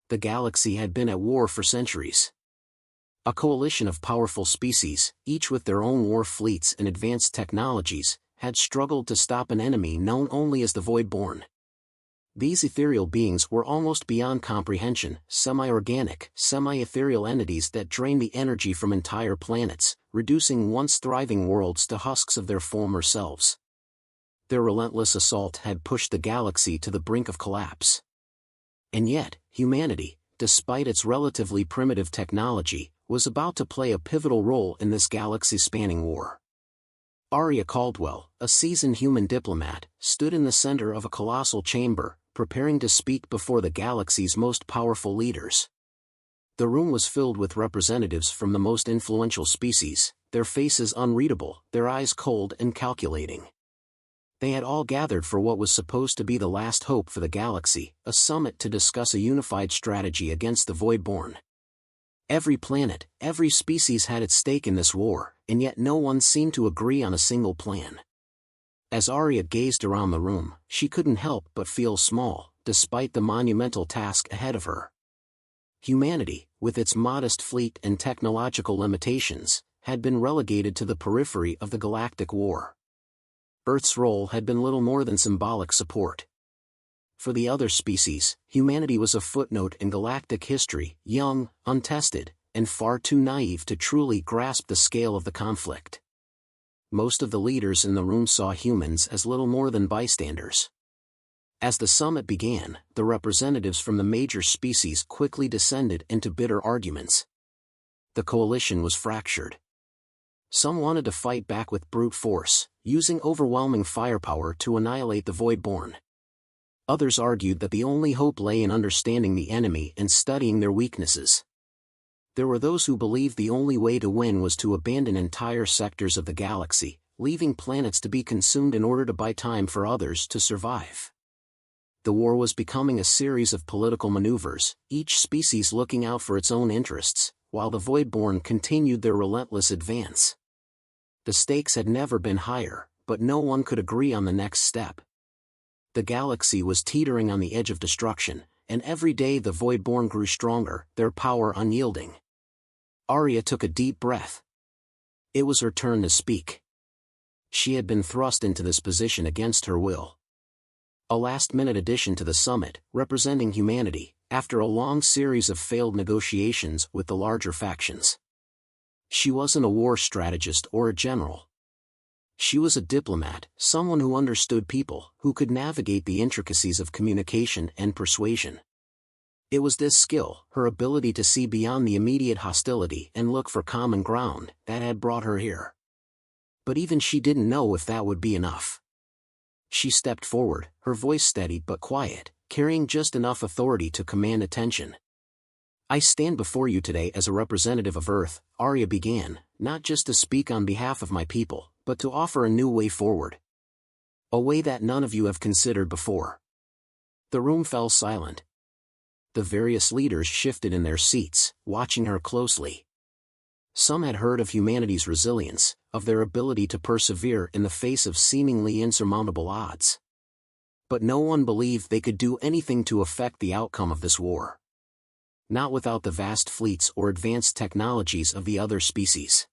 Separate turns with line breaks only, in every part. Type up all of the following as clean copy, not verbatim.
The galaxy had been at war for centuries. A coalition of powerful species, each with their own war fleets and advanced technologies, had struggled to stop an enemy known only as the Voidborn. These ethereal beings were almost beyond comprehension, semi-organic, semi-ethereal entities that drained the energy from entire planets, reducing once thriving worlds to husks of their former selves. Their relentless assault had pushed the galaxy to the brink of collapse. And yet, humanity, despite its relatively primitive technology, was about to play a pivotal role in this galaxy-spanning war. Arya Caldwell, a seasoned human diplomat, stood in the center of a colossal chamber, preparing to speak before the galaxy's most powerful leaders. The room was filled with representatives from the most influential species, their faces unreadable, their eyes cold and calculating. They had all gathered for what was supposed to be the last hope for the galaxy, a summit to discuss a unified strategy against the Voidborn. Every planet, every species had its stake in this war, and yet no one seemed to agree on a single plan. As Arya gazed around the room, she couldn't help but feel small, despite the monumental task ahead of her. Humanity, with its modest fleet and technological limitations, had been relegated to the periphery of the galactic war. Earth's role had been little more than symbolic support. For the other species, humanity was a footnote in galactic history, young, untested, and far too naive to truly grasp the scale of the conflict. Most of the leaders in the room saw humans as little more than bystanders. As the summit began, the representatives from the major species quickly descended into bitter arguments. The coalition was fractured. Some wanted to fight back with brute force, using overwhelming firepower to annihilate the Voidborn. Others argued that the only hope lay in understanding the enemy and studying their weaknesses. There were those who believed the only way to win was to abandon entire sectors of the galaxy, leaving planets to be consumed in order to buy time for others to survive. The war was becoming a series of political maneuvers, each species looking out for its own interests, while the Voidborn continued their relentless advance. The stakes had never been higher, but no one could agree on the next step. The galaxy was teetering on the edge of destruction, and every day the Voidborn grew stronger, their power unyielding. Arya took a deep breath. It was her turn to speak. She had been thrust into this position against her will. A last-minute addition to the summit, representing humanity, after a long series of failed negotiations with the larger factions. She wasn't a war strategist or a general. She was a diplomat, someone who understood people, who could navigate the intricacies of communication and persuasion. It was this skill, her ability to see beyond the immediate hostility and look for common ground, that had brought her here. But even she didn't know if that would be enough. She stepped forward, her voice steady but quiet, carrying just enough authority to command attention. I stand before you today as a representative of Earth, Arya began, not just to speak on behalf of my people, but to offer a new way forward. A way that none of you have considered before. The room fell silent. The various leaders shifted in their seats, watching her closely. Some had heard of humanity's resilience, of their ability to persevere in the face of seemingly insurmountable odds. But no one believed they could do anything to affect the outcome of this war. Not without the vast fleets or advanced technologies of the other species.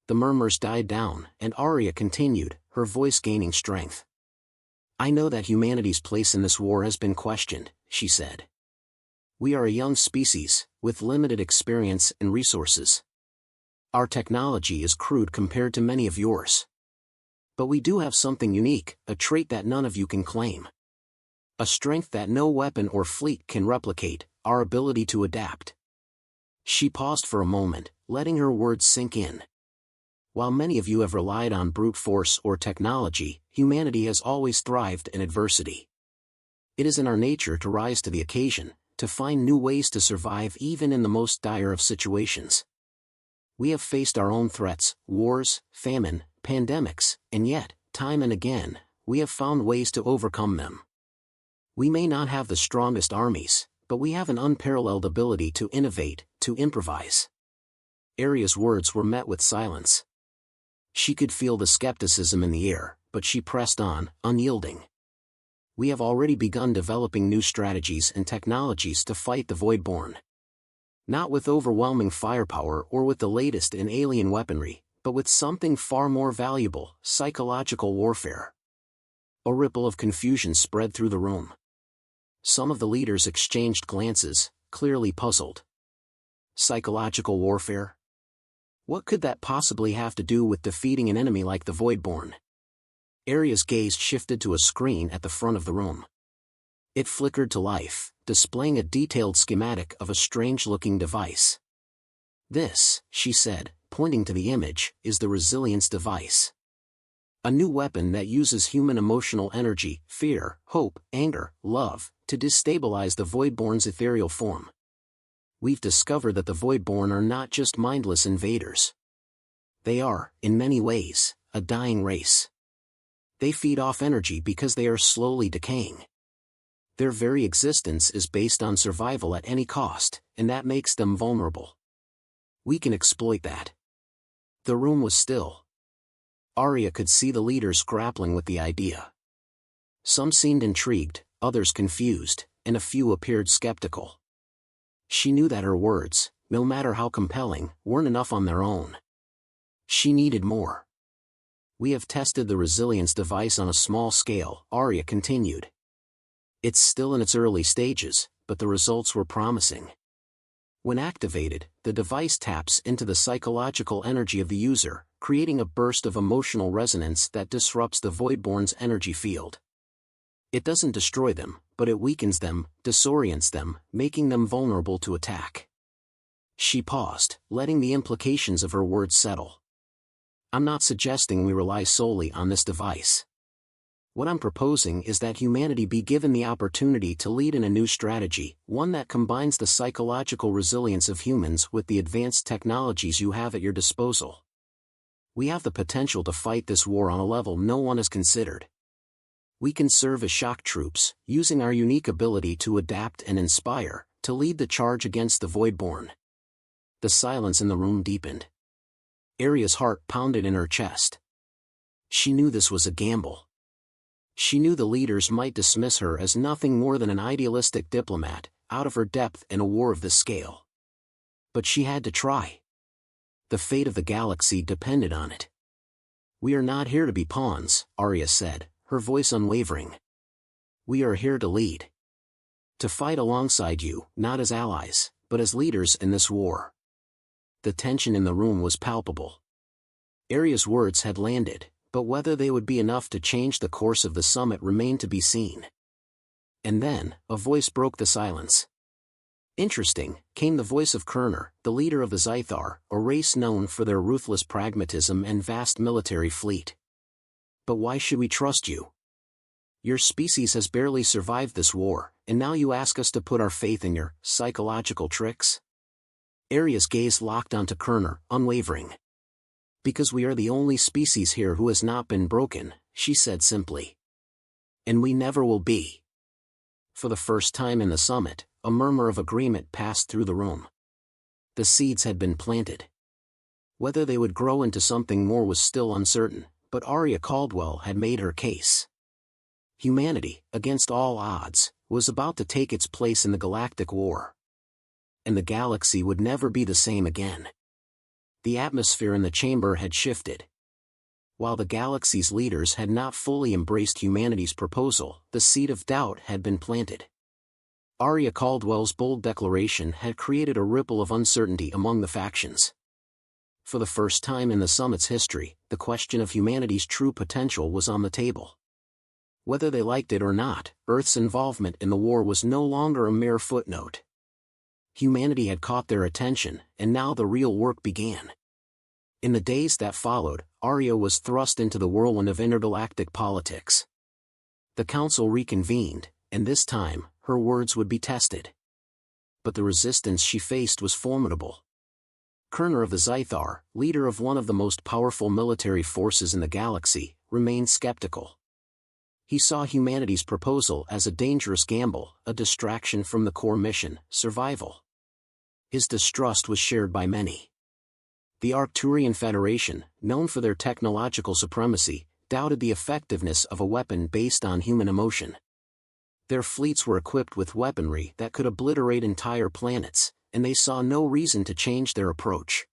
The murmurs died down, and Arya continued, her voice gaining strength. I know that humanity's place in this war has been questioned, she said. We are a young species, with limited experience and resources. Our technology is crude compared to many of yours. But we do have something unique, a trait that none of you can claim. A strength that no weapon or fleet can replicate, our ability to adapt. She paused for a moment, letting her words sink in. While many of you have relied on brute force or technology, humanity has always thrived in adversity. It is in our nature to rise to the occasion, to find new ways to survive even in the most dire of situations. We have faced our own threats, wars, famine, pandemics, and yet, time and again, we have found ways to overcome them. We may not have the strongest armies, but we have an unparalleled ability to innovate, to improvise. Arya's words were met with silence. She could feel the skepticism in the air, but she pressed on, unyielding. We have already begun developing new strategies and technologies to fight the Voidborn. Not with overwhelming firepower or with the latest in alien weaponry, but with something far more valuable: psychological warfare. A ripple of confusion spread through the room. Some of the leaders exchanged glances, clearly puzzled. Psychological warfare? What could that possibly have to do with defeating an enemy like the Voidborn? Arya's gaze shifted to a screen at the front of the room. It flickered to life, displaying a detailed schematic of a strange-looking device. "This," she said, pointing to the image, "is the resilience device. A new weapon that uses human emotional energy, fear, hope, anger, love, to destabilize the Voidborn's ethereal form. We've discovered that the Voidborn are not just mindless invaders. They are, in many ways, a dying race. They feed off energy because they are slowly decaying. Their very existence is based on survival at any cost, and that makes them vulnerable. We can exploit that." The room was still. Arya could see the leaders grappling with the idea. Some seemed intrigued, others confused, and a few appeared skeptical. She knew that her words, no matter how compelling, weren't enough on their own. She needed more. "We have tested the resilience device on a small scale," Arya continued. "It's still in its early stages, but the results were promising. When activated, the device taps into the psychological energy of the user, creating a burst of emotional resonance that disrupts the Voidborn's energy field. It doesn't destroy them, but it weakens them, disorients them, making them vulnerable to attack." She paused, letting the implications of her words settle. "I'm not suggesting we rely solely on this device. What I'm proposing is that humanity be given the opportunity to lead in a new strategy, one that combines the psychological resilience of humans with the advanced technologies you have at your disposal. We have the potential to fight this war on a level no one has considered. We can serve as shock troops, using our unique ability to adapt and inspire, to lead the charge against the Voidborn." The silence in the room deepened. Arya's heart pounded in her chest. She knew this was a gamble. She knew the leaders might dismiss her as nothing more than an idealistic diplomat, out of her depth in a war of this scale. But she had to try. The fate of the galaxy depended on it. "We are not here to be pawns," Arya said, her voice unwavering. "We are here to lead. To fight alongside you, not as allies, but as leaders in this war." The tension in the room was palpable. Arya's words had landed, but whether they would be enough to change the course of the summit remained to be seen. And then, a voice broke the silence. "Interesting," came the voice of Kerner, the leader of the Zythar, a race known for their ruthless pragmatism and vast military fleet. "But why should we trust you? Your species has barely survived this war, and now you ask us to put our faith in your psychological tricks?" Arya's gaze locked onto Kerner, unwavering. "Because we are the only species here who has not been broken," she said simply. "And we never will be." For the first time in the summit, a murmur of agreement passed through the room. The seeds had been planted. Whether they would grow into something more was still uncertain, but Arya Caldwell had made her case. Humanity, against all odds, was about to take its place in the galactic war. And the galaxy would never be the same again. The atmosphere in the chamber had shifted. While the galaxy's leaders had not fully embraced humanity's proposal, the seed of doubt had been planted. Arya Caldwell's bold declaration had created a ripple of uncertainty among the factions. For the first time in the summit's history, the question of humanity's true potential was on the table. Whether they liked it or not, Earth's involvement in the war was no longer a mere footnote. Humanity had caught their attention, and now the real work began. In the days that followed, Arya was thrust into the whirlwind of intergalactic politics. The council reconvened, and this time, her words would be tested. But the resistance she faced was formidable. Kerner of the Zythar, leader of one of the most powerful military forces in the galaxy, remained skeptical. He saw humanity's proposal as a dangerous gamble, a distraction from the core mission, survival. His distrust was shared by many. The Arcturian Federation, known for their technological supremacy, doubted the effectiveness of a weapon based on human emotion. Their fleets were equipped with weaponry that could obliterate entire planets, and they saw no reason to change their approach.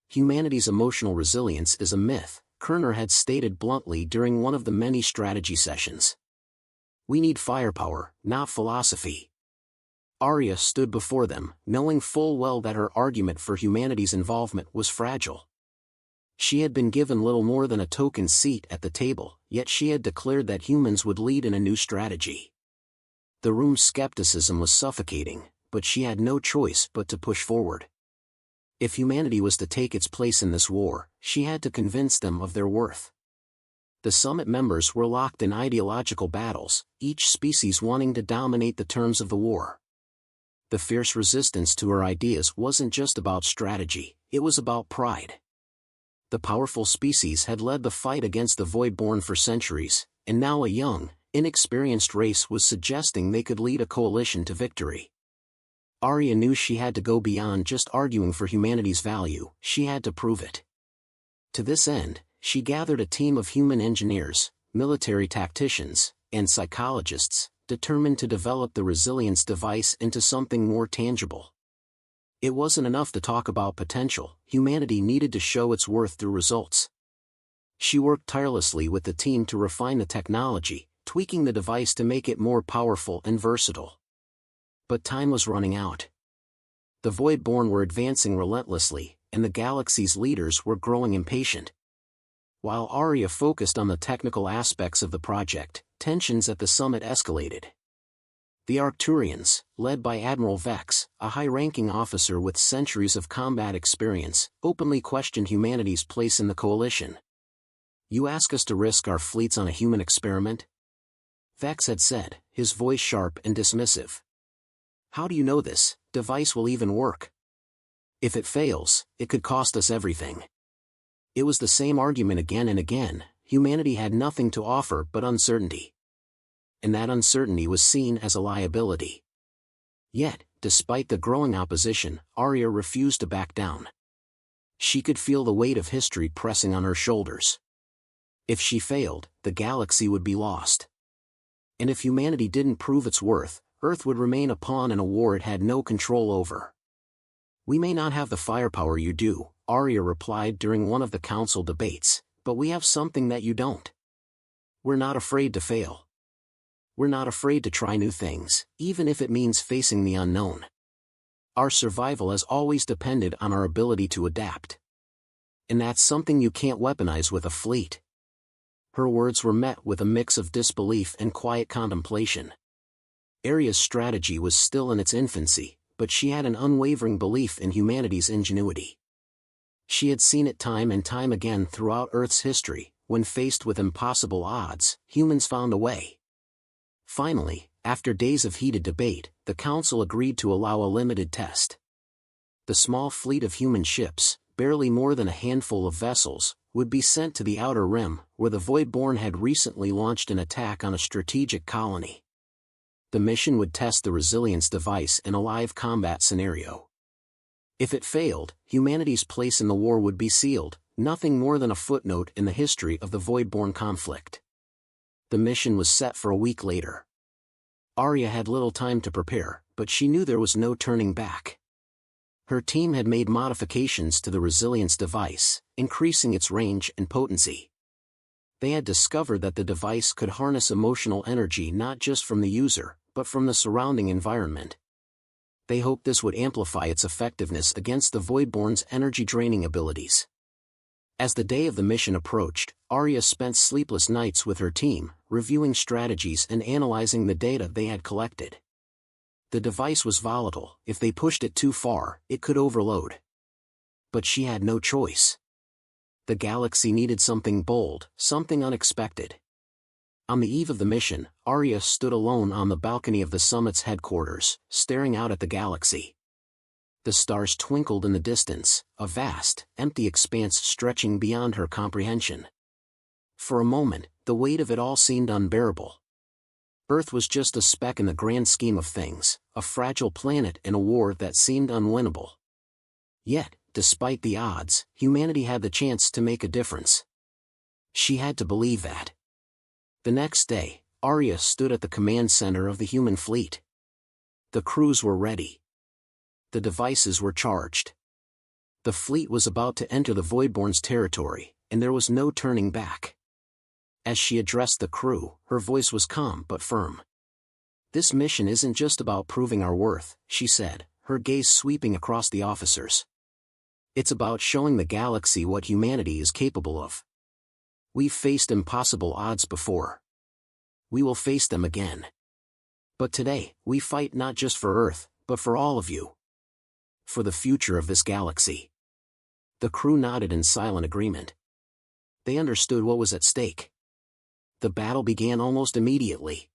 Humanity's emotional resilience is a myth, Kerner had stated bluntly during one of the many strategy sessions. We need firepower, not philosophy. Arya stood before them, knowing full well that her argument for humanity's involvement was fragile. She had been given little more than a token seat at the table, yet she had declared that humans would lead in a new strategy. The room's skepticism was suffocating, but she had no choice but to push forward. If humanity was to take its place in this war, she had to convince them of their worth. The summit members were locked in ideological battles, each species wanting to dominate the terms of the war. The fierce resistance to her ideas wasn't just about strategy, it was about pride. The powerful species had led the fight against the Voidborn for centuries, and now a young, inexperienced race was suggesting they could lead a coalition to victory. Arya knew she had to go beyond just arguing for humanity's value, she had to prove it. To this end, she gathered a team of human engineers, military tacticians, and psychologists, determined to develop the resilience device into something more tangible. It wasn't enough to talk about potential, humanity needed to show its worth through results. She worked tirelessly with the team to refine the technology, tweaking the device to make it more powerful and versatile. But time was running out. The Voidborn were advancing relentlessly, and the galaxy's leaders were growing impatient. While Arya focused on the technical aspects of the project, tensions at the summit escalated. The Arcturians, led by Admiral Vex, a high-ranking officer with centuries of combat experience, openly questioned humanity's place in the coalition. "You ask us to risk our fleets on a human experiment?" Vex had said, his voice sharp and dismissive. "How do you know this device will even work? If it fails, it could cost us everything." It was the same argument again and again, humanity had nothing to offer but uncertainty. And that uncertainty was seen as a liability. Yet, despite the growing opposition, Arya refused to back down. She could feel the weight of history pressing on her shoulders. If she failed, the galaxy would be lost. And if humanity didn't prove its worth, Earth would remain a pawn in a war it had no control over. "We may not have the firepower you do," Arya replied during one of the council debates, "but we have something that you don't. We're not afraid to fail. We're not afraid to try new things, even if it means facing the unknown. Our survival has always depended on our ability to adapt. And that's something you can't weaponize with a fleet." Her words were met with a mix of disbelief and quiet contemplation. Arya's strategy was still in its infancy, but she had an unwavering belief in humanity's ingenuity. She had seen it time and time again throughout Earth's history, when faced with impossible odds, humans found a way. Finally, after days of heated debate, the Council agreed to allow a limited test. The small fleet of human ships, barely more than a handful of vessels, would be sent to the Outer Rim, where the Voidborn had recently launched an attack on a strategic colony. The mission would test the resilience device in a live combat scenario. If it failed, humanity's place in the war would be sealed, nothing more than a footnote in the history of the Voidborn conflict. The mission was set for a week later. Arya had little time to prepare, but she knew there was no turning back. Her team had made modifications to the resilience device, increasing its range and potency. They had discovered that the device could harness emotional energy not just from the user, but from the surrounding environment. They hoped this would amplify its effectiveness against the Voidborn's energy-draining abilities. As the day of the mission approached, Arya spent sleepless nights with her team, reviewing strategies and analyzing the data they had collected. The device was volatile. If they pushed it too far, it could overload. But she had no choice. The galaxy needed something bold, something unexpected. On the eve of the mission, Arya stood alone on the balcony of the summit's headquarters, staring out at the galaxy. The stars twinkled in the distance, a vast, empty expanse stretching beyond her comprehension. For a moment, the weight of it all seemed unbearable. Earth was just a speck in the grand scheme of things, a fragile planet in a war that seemed unwinnable. Yet, despite the odds, humanity had the chance to make a difference. She had to believe that. The next day, Arya stood at the command center of the human fleet. The crews were ready. The devices were charged. The fleet was about to enter the Voidborn's territory, and there was no turning back. As she addressed the crew, her voice was calm but firm. "This mission isn't just about proving our worth," she said, her gaze sweeping across the officers. "It's about showing the galaxy what humanity is capable of. We've faced impossible odds before. We will face them again. But today, we fight not just for Earth, but for all of you. For the future of this galaxy." The crew nodded in silent agreement. They understood what was at stake. The battle began almost immediately.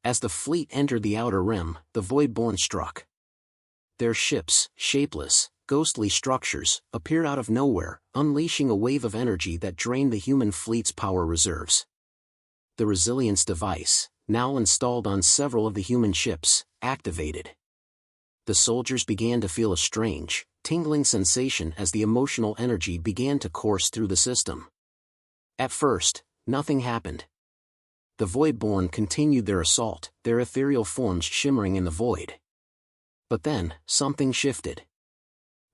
As the fleet entered the outer rim, the Voidborn struck. Their ships, shapeless, ghostly structures, appeared out of nowhere, unleashing a wave of energy that drained the human fleet's power reserves. The resilience device, now installed on several of the human ships, activated. The soldiers began to feel a strange, tingling sensation as the emotional energy began to course through the system. At first, nothing happened. The Voidborn continued their assault, their ethereal forms shimmering in the void. But then, something shifted.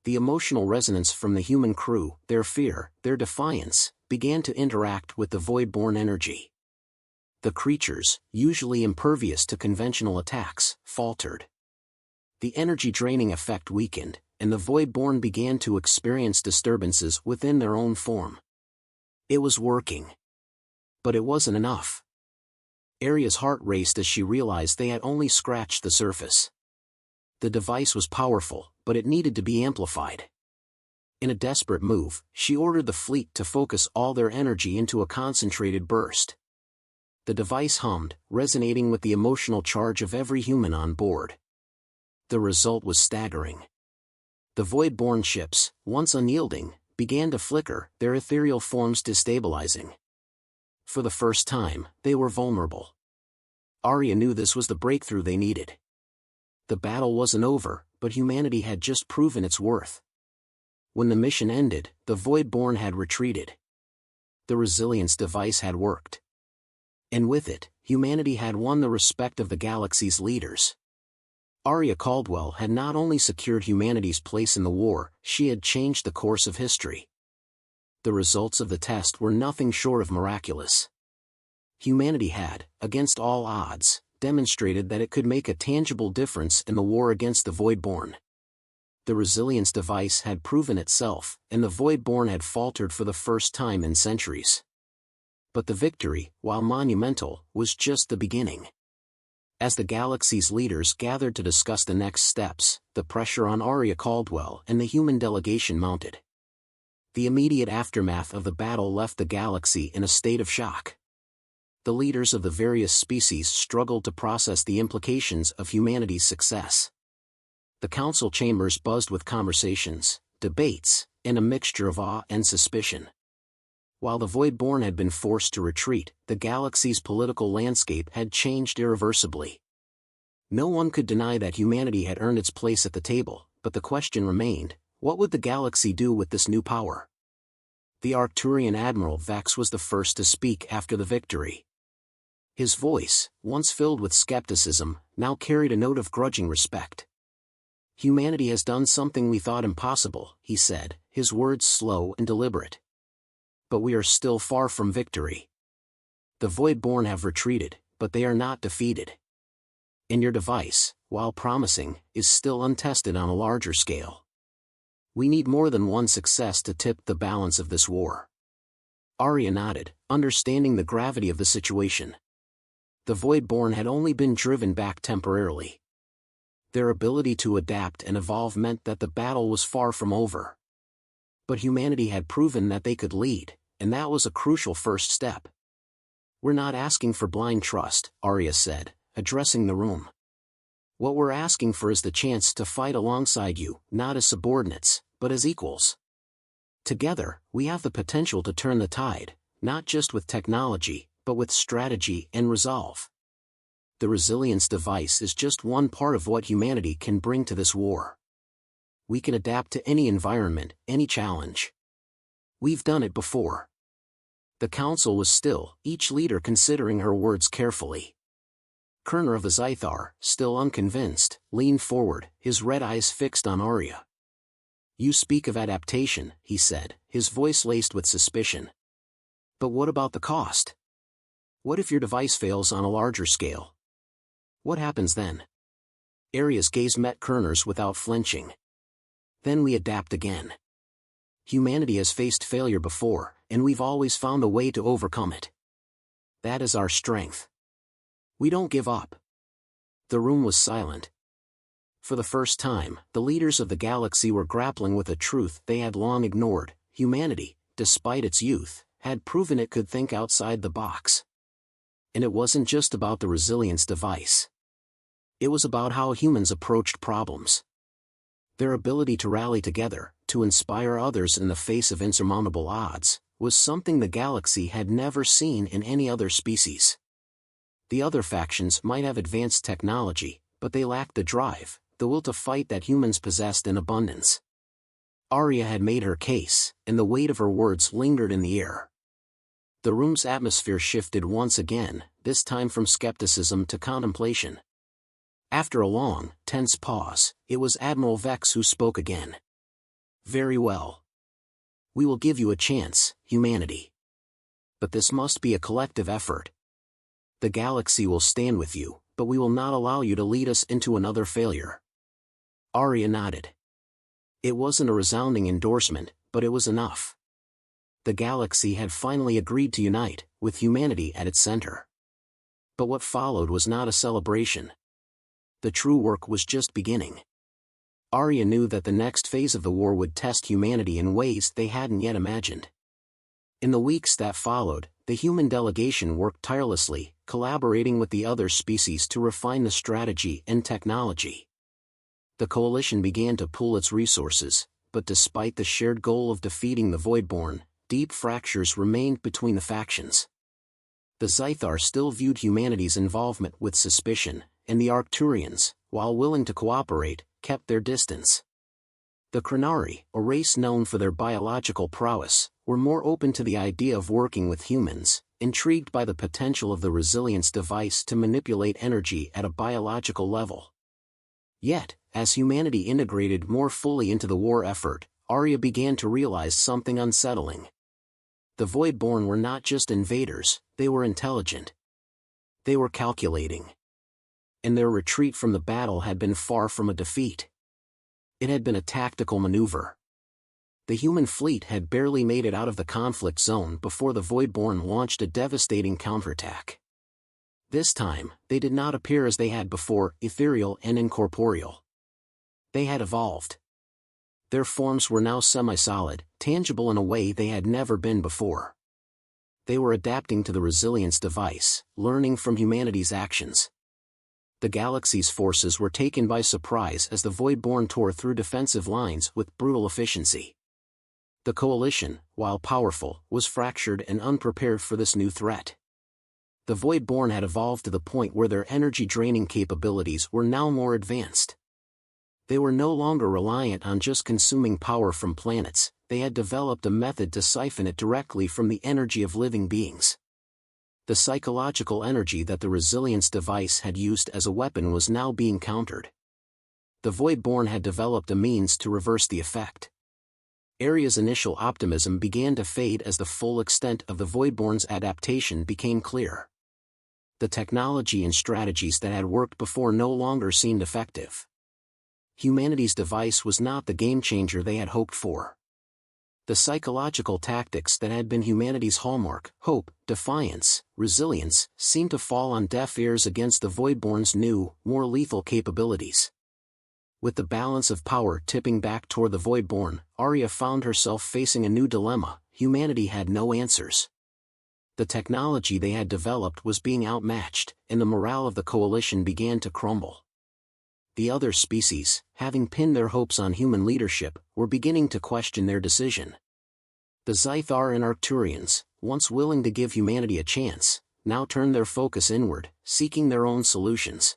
The emotional resonance from the human crew, their fear, their defiance, began to interact with the Voidborn energy. The creatures, usually impervious to conventional attacks, faltered. The energy-draining effect weakened, and the Voidborn began to experience disturbances within their own form. It was working. But it wasn't enough. Arya's heart raced as she realized they had only scratched the surface. The device was powerful, but it needed to be amplified. In a desperate move, she ordered the fleet to focus all their energy into a concentrated burst. The device hummed, resonating with the emotional charge of every human on board. The result was staggering. The Voidborn ships, once unyielding, began to flicker, their ethereal forms destabilizing. For the first time, they were vulnerable. Arya knew this was the breakthrough they needed. The battle wasn't over, but humanity had just proven its worth. When the mission ended, the Voidborn had retreated. The resilience device had worked. And with it, humanity had won the respect of the galaxy's leaders. Arya Caldwell had not only secured humanity's place in the war, she had changed the course of history. The results of the test were nothing short of miraculous. Humanity had, against all odds, demonstrated that it could make a tangible difference in the war against the Voidborn. The resilience device had proven itself, and the Voidborn had faltered for the first time in centuries. But the victory, while monumental, was just the beginning. As the galaxy's leaders gathered to discuss the next steps, the pressure on Arya Caldwell and the human delegation mounted. The immediate aftermath of the battle left the galaxy in a state of shock. The leaders of the various species struggled to process the implications of humanity's success. The council chambers buzzed with conversations, debates, and a mixture of awe and suspicion. While the Voidborn had been forced to retreat, the galaxy's political landscape had changed irreversibly. No one could deny that humanity had earned its place at the table, but the question remained, what would the galaxy do with this new power? The Arcturian Admiral Vex was the first to speak after the victory. His voice, once filled with skepticism, now carried a note of grudging respect. "Humanity has done something we thought impossible," he said, his words slow and deliberate. "But we are still far from victory. The Voidborn have retreated, but they are not defeated. And your device, while promising, is still untested on a larger scale. We need more than one success to tip the balance of this war." Arya nodded, understanding the gravity of the situation. The Voidborn had only been driven back temporarily. Their ability to adapt and evolve meant that the battle was far from over. But humanity had proven that they could lead, and that was a crucial first step. "We're not asking for blind trust," Arya said, addressing the room. "What we're asking for is the chance to fight alongside you, not as subordinates, but as equals. Together, we have the potential to turn the tide, not just with technology, but with strategy and resolve. The resilience device is just one part of what humanity can bring to this war. We can adapt to any environment, any challenge. We've done it before. The council was still, each leader considering her words carefully. Kerner of the Zythar, still unconvinced, leaned forward, his red eyes fixed on Arya. "You speak of adaptation," he said, his voice laced with suspicion. "But what about the cost? What if your device fails on a larger scale? What happens then?" Arya's gaze met Kerner's without flinching. "Then we adapt again. Humanity has faced failure before, and we've always found a way to overcome it. That is our strength. We don't give up." The room was silent. For the first time, the leaders of the galaxy were grappling with a truth they had long ignored: humanity, despite its youth, had proven it could think outside the box. And it wasn't just about the resilience device. It was about how humans approached problems. Their ability to rally together, to inspire others in the face of insurmountable odds, was something the galaxy had never seen in any other species. The other factions might have advanced technology, but they lacked the drive, the will to fight that humans possessed in abundance. Arya had made her case, and the weight of her words lingered in the air. The room's atmosphere shifted once again, this time from skepticism to contemplation. After a long, tense pause, it was Admiral Vex who spoke again. "Very well. We will give you a chance, humanity. But this must be a collective effort. The galaxy will stand with you, but we will not allow you to lead us into another failure." Arya nodded. It wasn't a resounding endorsement, but it was enough. The galaxy had finally agreed to unite, with humanity at its center. But what followed was not a celebration. The true work was just beginning. Arya knew that the next phase of the war would test humanity in ways they hadn't yet imagined. In the weeks that followed, the human delegation worked tirelessly, collaborating with the other species to refine the strategy and technology. The coalition began to pool its resources, but despite the shared goal of defeating the Voidborn, deep fractures remained between the factions. The Zythar still viewed humanity's involvement with suspicion, and the Arcturians, while willing to cooperate, kept their distance. The Krenari, a race known for their biological prowess, were more open to the idea of working with humans, intrigued by the potential of the resilience device to manipulate energy at a biological level. Yet, as humanity integrated more fully into the war effort, Arya began to realize something unsettling. The Voidborn were not just invaders, they were intelligent. They were calculating. And their retreat from the battle had been far from a defeat. It had been a tactical maneuver. The human fleet had barely made it out of the conflict zone before the Voidborn launched a devastating counterattack. This time, they did not appear as they had before, ethereal and incorporeal. They had evolved. Their forms were now semi-solid, tangible in a way they had never been before. They were adapting to the resilience device, learning from humanity's actions. The galaxy's forces were taken by surprise as the Voidborn tore through defensive lines with brutal efficiency. The coalition, while powerful, was fractured and unprepared for this new threat. The Voidborn had evolved to the point where their energy-draining capabilities were now more advanced. They were no longer reliant on just consuming power from planets, they had developed a method to siphon it directly from the energy of living beings. The psychological energy that the resilience device had used as a weapon was now being countered. The Voidborn had developed a means to reverse the effect. Arya's initial optimism began to fade as the full extent of the Voidborn's adaptation became clear. The technology and strategies that had worked before no longer seemed effective. Humanity's device was not the game-changer they had hoped for. The psychological tactics that had been humanity's hallmark, hope, defiance, resilience, seemed to fall on deaf ears against the Voidborn's new, more lethal capabilities. With the balance of power tipping back toward the Voidborn, Arya found herself facing a new dilemma: humanity had no answers. The technology they had developed was being outmatched, and the morale of the coalition began to crumble. The other species, having pinned their hopes on human leadership, were beginning to question their decision. The Zythar and Arcturians, once willing to give humanity a chance, now turned their focus inward, seeking their own solutions.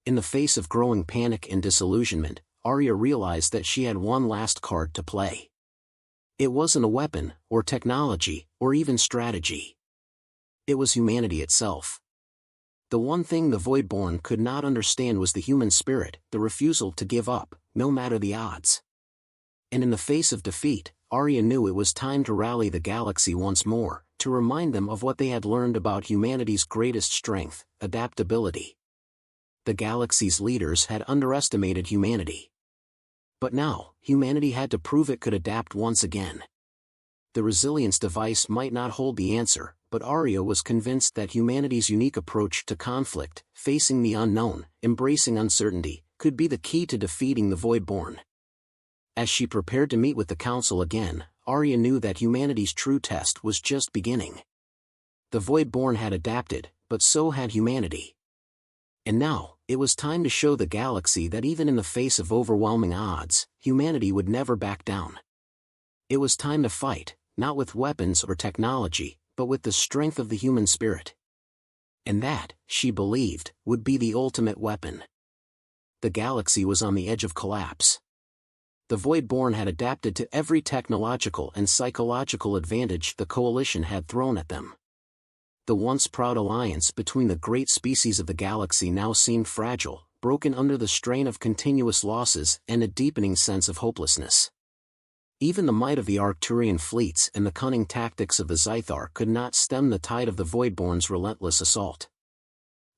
In the face of growing panic and disillusionment, Arya realized that she had one last card to play. It wasn't a weapon, or technology, or even strategy. It was humanity itself. The one thing the Voidborn could not understand was the human spirit, the refusal to give up, no matter the odds. And in the face of defeat, Arya knew it was time to rally the galaxy once more, to remind them of what they had learned about humanity's greatest strength, adaptability. The galaxy's leaders had underestimated humanity. But now, humanity had to prove it could adapt once again. The resilience device might not hold the answer, but Arya was convinced that humanity's unique approach to conflict, facing the unknown, embracing uncertainty, could be the key to defeating the Voidborn. As she prepared to meet with the Council again, Arya knew that humanity's true test was just beginning. The Voidborn had adapted, but so had humanity. And now, it was time to show the galaxy that even in the face of overwhelming odds, humanity would never back down. It was time to fight, not with weapons or technology, but with the strength of the human spirit. And that, she believed, would be the ultimate weapon. The galaxy was on the edge of collapse. The Voidborn had adapted to every technological and psychological advantage the Coalition had thrown at them. The once proud alliance between the great species of the galaxy now seemed fragile, broken under the strain of continuous losses and a deepening sense of hopelessness. Even the might of the Arcturian fleets and the cunning tactics of the Zythar could not stem the tide of the Voidborn's relentless assault.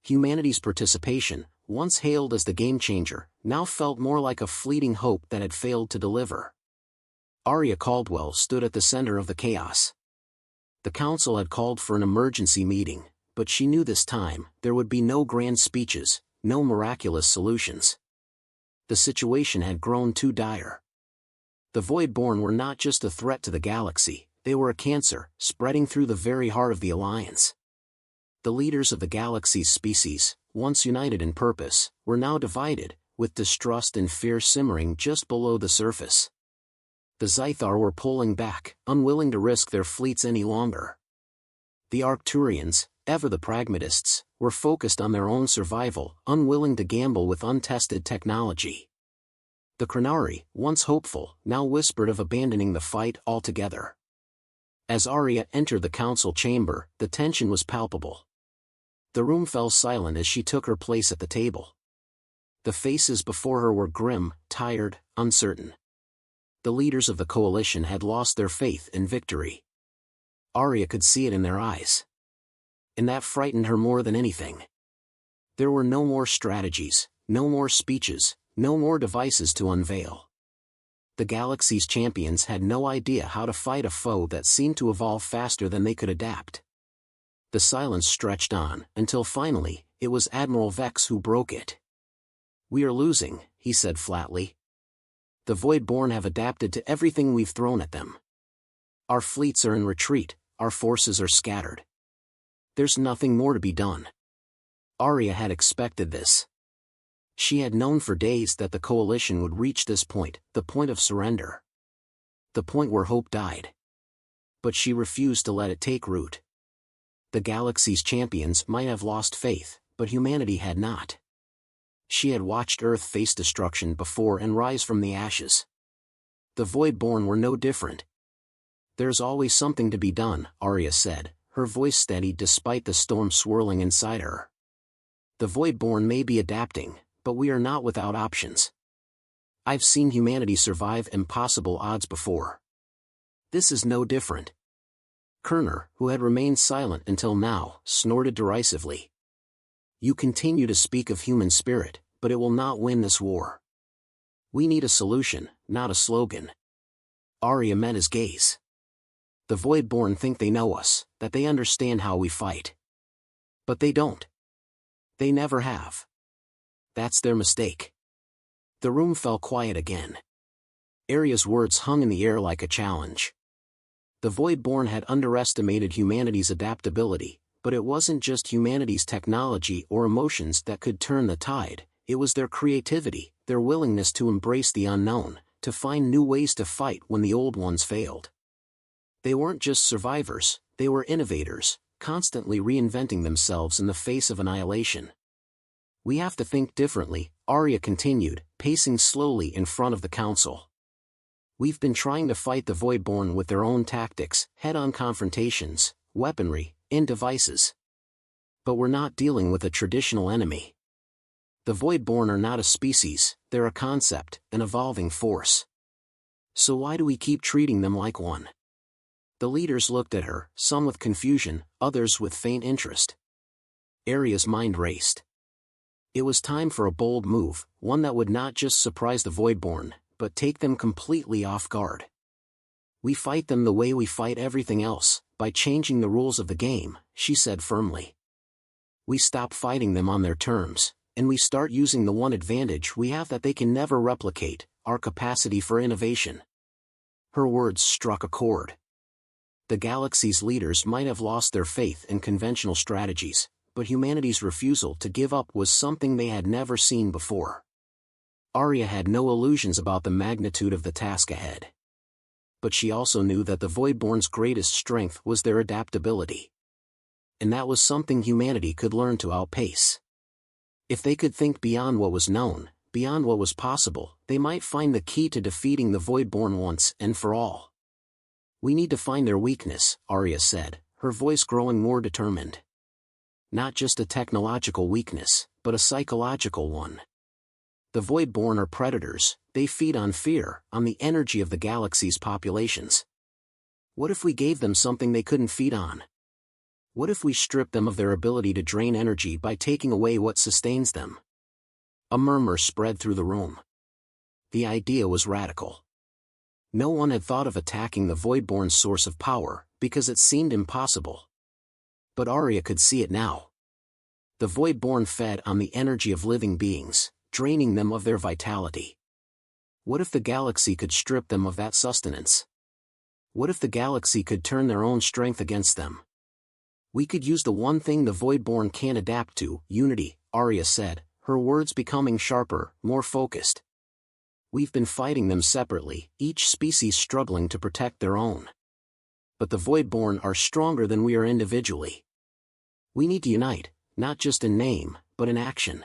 Humanity's participation, once hailed as the game-changer, now felt more like a fleeting hope that had failed to deliver. Arya Caldwell stood at the center of the chaos. The Council had called for an emergency meeting, but she knew this time there would be no grand speeches, no miraculous solutions. The situation had grown too dire. The Voidborn were not just a threat to the galaxy, they were a cancer, spreading through the very heart of the Alliance. The leaders of the galaxy's species, once united in purpose, were now divided, with distrust and fear simmering just below the surface. The Zythar were pulling back, unwilling to risk their fleets any longer. The Arcturians, ever the pragmatists, were focused on their own survival, unwilling to gamble with untested technology. The Chronari, once hopeful, now whispered of abandoning the fight altogether. As Arya entered the council chamber, the tension was palpable. The room fell silent as she took her place at the table. The faces before her were grim, tired, uncertain. The leaders of the coalition had lost their faith in victory. Arya could see it in their eyes. And that frightened her more than anything. There were no more strategies, no more speeches, no more devices to unveil. The galaxy's champions had no idea how to fight a foe that seemed to evolve faster than they could adapt. The silence stretched on, until finally, it was Admiral Vex who broke it. "We are losing," he said flatly. "The Voidborn have adapted to everything we've thrown at them. Our fleets are in retreat, our forces are scattered. There's nothing more to be done." Arya had expected this. She had known for days that the coalition would reach this point, the point of surrender. The point where hope died. But she refused to let it take root. The galaxy's champions might have lost faith, but humanity had not. She had watched Earth face destruction before and rise from the ashes. The Voidborn were no different. "There's always something to be done," Arya said, her voice steady despite the storm swirling inside her. "The Voidborn may be adapting, but we are not without options. I've seen humanity survive impossible odds before. This is no different." Kerner, who had remained silent until now, snorted derisively. "You continue to speak of human spirit, but it will not win this war. We need a solution, not a slogan." Arya met his gaze. "The Voidborn think they know us, that they understand how we fight. But they don't. They never have. That's their mistake." The room fell quiet again. Arya's words hung in the air like a challenge. The Voidborn had underestimated humanity's adaptability, but it wasn't just humanity's technology or emotions that could turn the tide, it was their creativity, their willingness to embrace the unknown, to find new ways to fight when the old ones failed. They weren't just survivors, they were innovators, constantly reinventing themselves in the face of annihilation. "We have to think differently," Arya continued, pacing slowly in front of the council. We've been trying to fight the Voidborn with their own tactics, head-on confrontations, weaponry, and devices. But we're not dealing with a traditional enemy. The Voidborn are not a species, they're a concept, an evolving force. So why do we keep treating them like one? The leaders looked at her, some with confusion, others with faint interest. Arya's mind raced. It was time for a bold move, one that would not just surprise the Voidborn, but take them completely off guard. We fight them the way we fight everything else, by changing the rules of the game, she said firmly. We stop fighting them on their terms, and we start using the one advantage we have that they can never replicate, our capacity for innovation. Her words struck a chord. The galaxy's leaders might have lost their faith in conventional strategies, but humanity's refusal to give up was something they had never seen before. Arya had no illusions about the magnitude of the task ahead. But she also knew that the Voidborn's greatest strength was their adaptability. And that was something humanity could learn to outpace. If they could think beyond what was known, beyond what was possible, they might find the key to defeating the Voidborn once and for all. We need to find their weakness, Arya said, her voice growing more determined. Not just a technological weakness, but a psychological one. The Voidborn are predators, they feed on fear, on the energy of the galaxy's populations. What if we gave them something they couldn't feed on? What if we stripped them of their ability to drain energy by taking away what sustains them? A murmur spread through the room. The idea was radical. No one had thought of attacking the Voidborn's source of power, because it seemed impossible. But Arya could see it now. The Voidborn fed on the energy of living beings, draining them of their vitality. What if the galaxy could strip them of that sustenance? What if the galaxy could turn their own strength against them? We could use the one thing the Voidborn can't adapt to, unity, Arya said, her words becoming sharper, more focused. We've been fighting them separately, each species struggling to protect their own. But the Voidborn are stronger than we are individually. We need to unite, not just in name, but in action.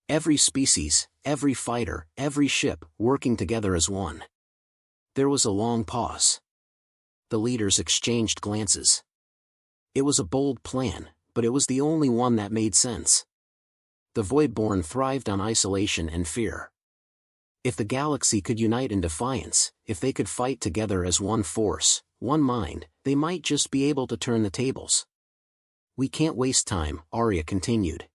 Every species, every fighter, every ship, working together as one. There was a long pause. The leaders exchanged glances. It was a bold plan, but it was the only one that made sense. The Voidborn thrived on isolation and fear. If the galaxy could unite in defiance, if they could fight together as one force, one mind, they might just be able to turn the tables. We can't waste time, Arya continued.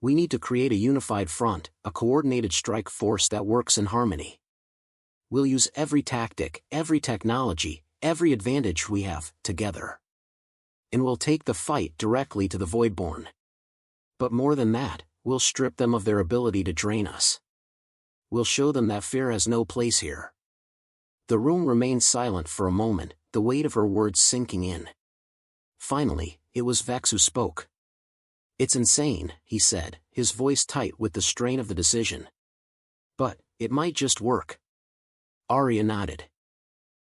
We need to create a unified front, a coordinated strike force that works in harmony. We'll use every tactic, every technology, every advantage we have, together. And we'll take the fight directly to the Voidborn. But more than that, we'll strip them of their ability to drain us. We'll show them that fear has no place here. The room remained silent for a moment, the weight of her words sinking in. Finally, it was Vex who spoke. It's insane, he said, his voice tight with the strain of the decision. But, it might just work. Arya nodded.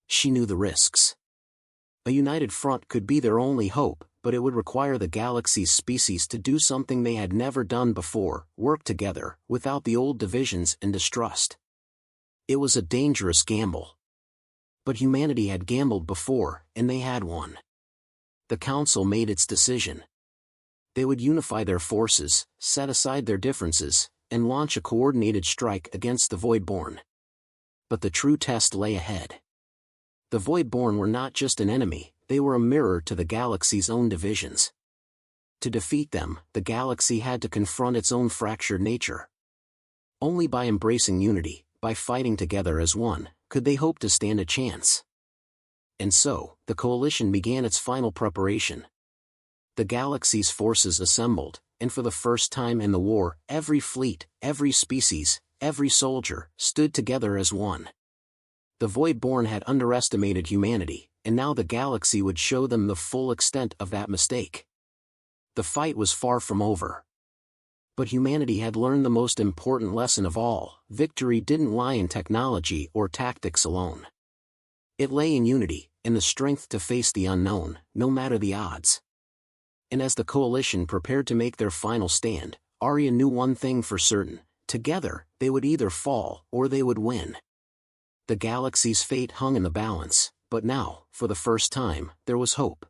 She knew the risks. A united front could be their only hope, but it would require the galaxy's species to do something they had never done before, work together, without the old divisions and distrust. It was a dangerous gamble. But humanity had gambled before, and they had won. The Council made its decision. They would unify their forces, set aside their differences, and launch a coordinated strike against the Voidborn. But the true test lay ahead. The Voidborn were not just an enemy, they were a mirror to the galaxy's own divisions. To defeat them, the galaxy had to confront its own fractured nature. Only by embracing unity, by fighting together as one, could they hope to stand a chance. And so, the coalition began its final preparation. The galaxy's forces assembled, and for the first time in the war, every fleet, every species, every soldier, stood together as one. The Voidborn had underestimated humanity, and now the galaxy would show them the full extent of that mistake. The fight was far from over. But humanity had learned the most important lesson of all: victory didn't lie in technology or tactics alone. It lay in unity, in the strength to face the unknown, no matter the odds. And as the coalition prepared to make their final stand, Arya knew one thing for certain: together, they would either fall or they would win. The galaxy's fate hung in the balance, but now, for the first time, there was hope.